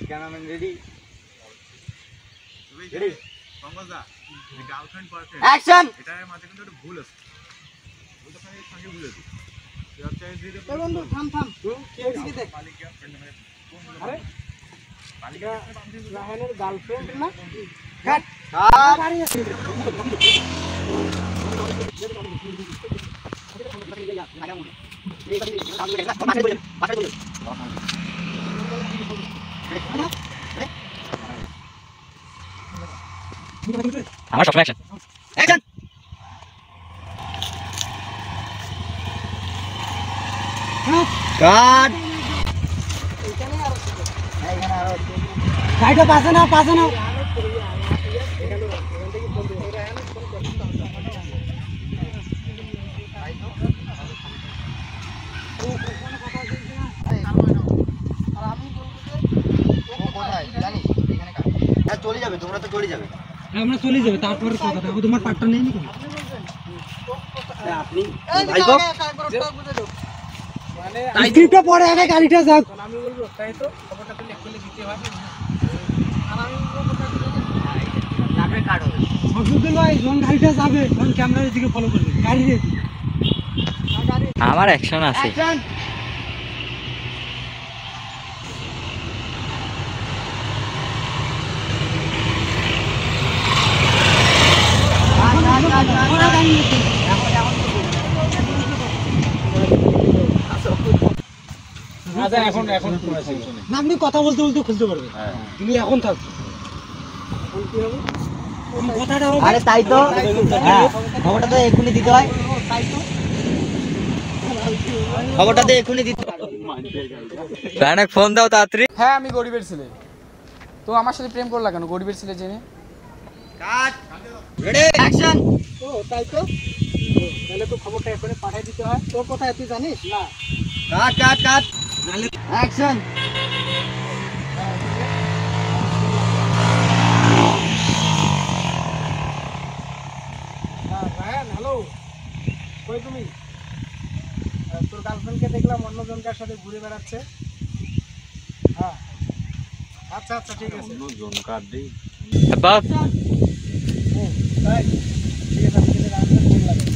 Cameraman ready ready পঙ্কজদা girlfriend perfect action এটার মাঝে কিন্তু একটা ভুল আছে ভুলটা খালি সঙ্গে ভুল আছে বন্ধু থাম থাম এদিকে দেখ আরে পালিকা রাহানের গার্লফ্রেন্ড না কাট গাড়ি আছে আমার সবসময় অ্যাকশন অ্যাকশন কাট এইখানে আরো সাইডে পাশে না চলে যাবে তোমরা তো চলে যাবে আমরা চলে যাবে তারপরে কথাটা তোমার পার্টটা নেই নাকি আপনি ভাইগো মানে স্ক্রিপ্টটা পড়ে আগে গাড়িটা যাক আমি বলবো তাই তো খবরটা তো লিখে দিতে হবে আর আমি বলবো তারপরে কাট হবে মকসুদুল ভাই যখন গাড়িটা যাবে তখন ক্যামেরার দিকে ফলো করবে গাড়ি রেডি আমার অ্যাকশন আছে অ্যাকশন আচ্ছা এখন না আপনি কথা বলতে খুঁজতে পারবেন তুমি এখন থাক কথাটা আরে তাই তো হ্যাঁ খবরটা তো এক্ষুনি দিতে হয় খবরটা তো এক্ষুনি দিতে রানাক ফোন দাও তাড়াতাড়ি হ্যাঁ আমি গরিবের ছেলে তো আমার সাথে প্রেম করলা কেন গরিবের ছেলে জেনে কাট রেডি অ্যাকশন ও তাই তো তাহলে তো খবরটা এখানে পাঠিয়ে দিতে হয় তোর কোথায় তুই জানিস না কাট অ্যাকশন রায়ান হ্যালো কই তুমি তোর গার্লফ্রেন্ডকে দেখলাম অন্যজনকার সাথে ঘুরে বেড়াচ্ছে হ্যাঁ আচ্ছা ঠিক আছে জোন কাট দেই বাস তাই ঠিক আছে আমি রায়ানকে ফোন লাগাই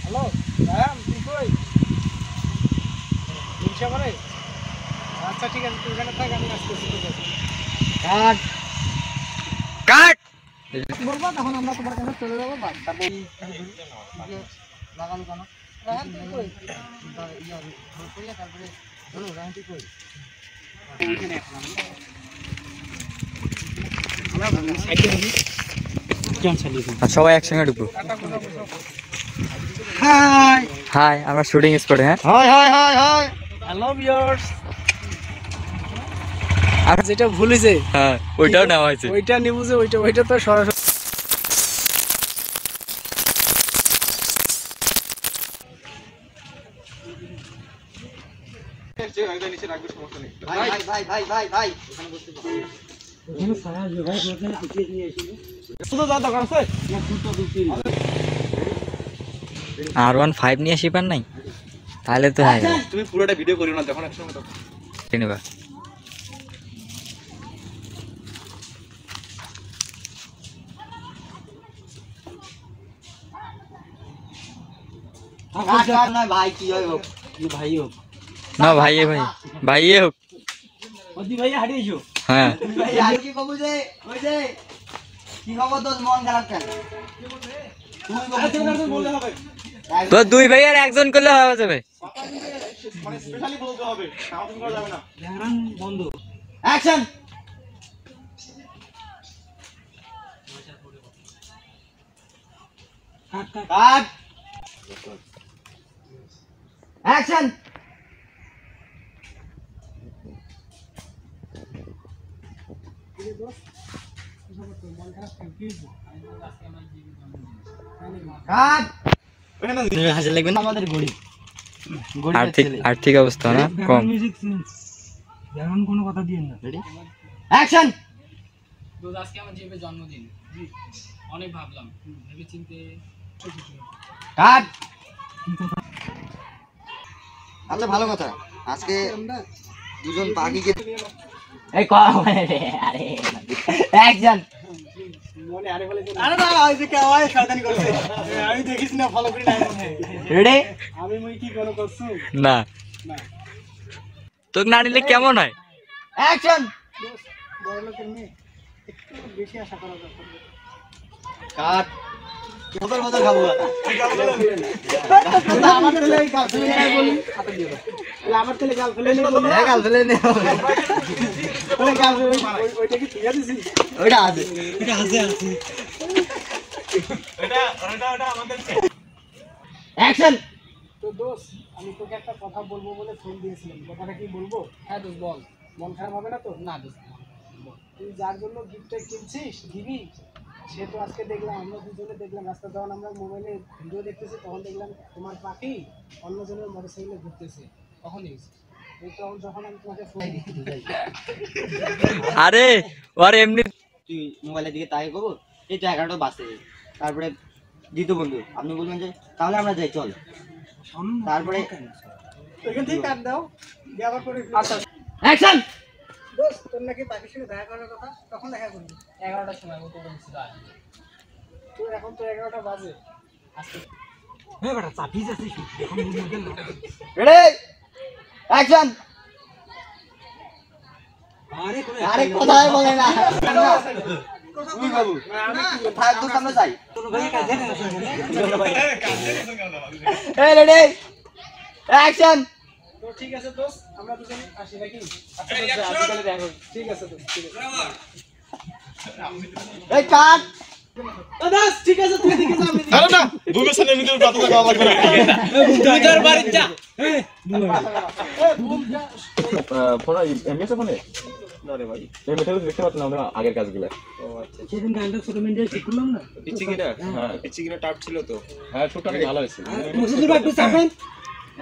হ্যালো রায়ান তুই কই নিশা করে আচ্ছা ঠিক আছে তুই এখানে থাক আমি আসতেছি ঠিক আছে কাট বলবো তখন আমরা তোমার কাছে চলে যাবো তারপর লাগানো কেন রায়ান তুই কই তারপরে চলো রায়ন তুই কই সবাই একসঙ্গে ঢুকবো হাই হাই আমরা শুটিং স্পটে হ্যাঁ হ্যালো ভিউয়ার্স আর যেটা ভুলেছে হ্যাঁ ওইটাও নেওয়া হয়েছে ওইটা নিবুঝে ওইটা তো সরাসরি ভাই এখানে বসতে পারো এখানে সারা ভাই বলছেন আজকে নিয়ে এসেছি শুধু যা দরকার আছে না দুটো দুটি R15 নিয়ে আসি পার নাই তাহলে তো হ্যাঁ তুমি পুরোটা ভিডিও করিও না তখন একসঙ্গে তো নেবা কাট না ভাই কি হয় হোক ये भाई हो না ভাইয়ে হোক ওদি ভাই হারিয়েছো হ্যাঁ ভাই আর কি কবু যে ওই যে কি খবর তোর মন খারাপ কেন তুমি বলতে হবে তো দুই ভাই আর একজন করলে হওয়া যাবে মানে স্পেশালি বলতে হবে কাউন্টিং করা যাবে না ধ্যান বন্ধ অ্যাকশন কাট কাট অ্যাকশন কাট হাজার লাগবে না আমাদের গরিব আর্থিক অবস্থা না কম মিউজিক ধ্যান কোনো কথা দিয়েন না রেডি অ্যাকশন তো আজকে আমার জিপে জন্মদিন জি অনেক ভাবলাম ভেবে চিন্তে কাট আচ্ছা ভালো কথা আজকে দুজন পাখিকে এই কর আরে অ্যাকশন মনে আরে বলে আরে না ওই যে কে হয় শয়তানি করছে আমি দেখিস না ফলো করি না রেডি আমি মুই কি কোনো করছু না না তোকে না নিলে কেমন হয় অ্যাকশন বড় লোকের মেয়ে একটু বেশি আশা করা দরকার কাট বদল বদল খাবো আমার ছেলে গার্লফ্রেন্ড বলি আমার ছেলে গার্লফ্রেন্ড বলি গার্লফ্রেন্ড ওই গার্লফ্রেন্ড ওইটা কি ঠিক আছে ওইটা আছে অ্যাকশন তো দোষ আমি তোকে একটা কথা বলবো বলে ফোন দিয়েছিলাম কথাটা কি বলবো হ্যাঁ দোষ বল মন খারাপ হবে না তো না দোষ তুই যার জন্য গিফটটা কিনছিস দিবি সে তো আজকে দেখলাম আমরা দুজনে দেখলাম রাস্তা যখন আমরা মোবাইলে ভিডিও দেখতেছি তখন দেখলাম তোমার পাখি অন্যজনের মোটরসাইকেলে ঘুরতেছে তখনই তখন যখন আমি তোমাকে ফোন আরে ওর এমনি তুই মোবাইলের দিকে তাই করবো এই তো 11টা বাজতে তারপরে দ্বিতীয় বন্ধু আপনি বলবেন যে তাহলে আমরা যাই চল তারপরে এখান থেকে কাট দাও দেওয়ার পরে আচ্ছা অ্যাকশন দোস্ত তোর নাকি পাখির সঙ্গে দেখা করার কথা তখন দেখা করবি 11টার সময় মতো বলছিল তো এখন তো 11টা বাজে আজকে হ্যাঁ বেটা চাপি যাচ্ছিস এখন মুখ গেল রেডি অ্যাকশন আরে কোথায় বলে না তুই বাবু থাক তো সামনে যাই এই রেডি অ্যাকশন তো ঠিক আছে দোস্ত আমরা দুজনে আসি নাকি ঠিক আছে দোস্ত ঠিক আছে এই কাট দোস্ত ঠিক আছে তুই দিকে যা আমি আরে না বুমের সামনে এমনি করে প্রার্থনা করা লাগবে না তোর বাড়ি যা ফোন এমএস ফোনে না রে ভাই এই মেটাল দেখতে পাচ্ছ না আমরা আগের কাজগুলো সেদিন গানটা ছোট মিনিটে ঠিক করলাম না পিচিকিনা হ্যাঁ পিচিকিনা টাপ ছিল তো হ্যাঁ ছোটটা ভালো হয়েছে মুসুদুর একটু চাপেন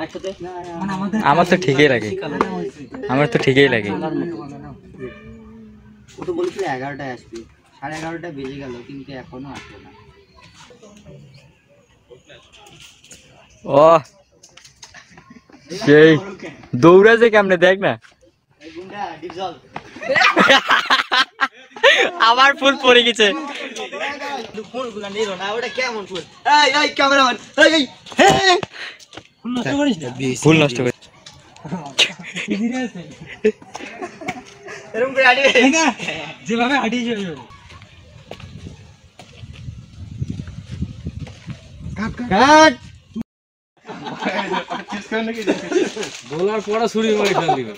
একসাথে আমার তো ঠিকই লাগে আমার তো ঠিকই লাগে ও তো বলেছিল 11টায় আসবি 11:30টা বেজে গেল কিন্তু এখনো আসলো না ও সেই দৌড়াছে কেমনে দেখ না এই গুন্ডা ডিপজল আবার ফুল পড়ে গেছে ফুলগুলো নিল না ওটা কেমন ফুল এই এই ক্যামেরাম্যান এই এই ফুল নষ্ট করিস না ফুল নষ্ট করে এরকম করে আড়ি না যেভাবে হাঁটিয়ে যাবে কাট বলার পরে ছুরি মারি ফেল দিবে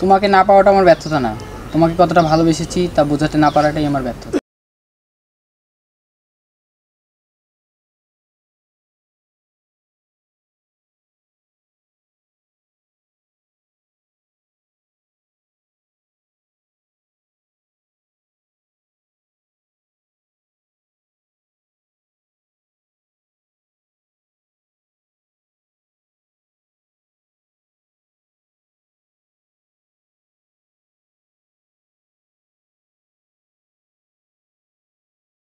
তোমাকে না পাওয়াটা আমার ব্যর্থতা না, তোমাকে কতটা ভালোবেসেছি তা বোঝাতে না পারাটাই আমার ব্যর্থতা।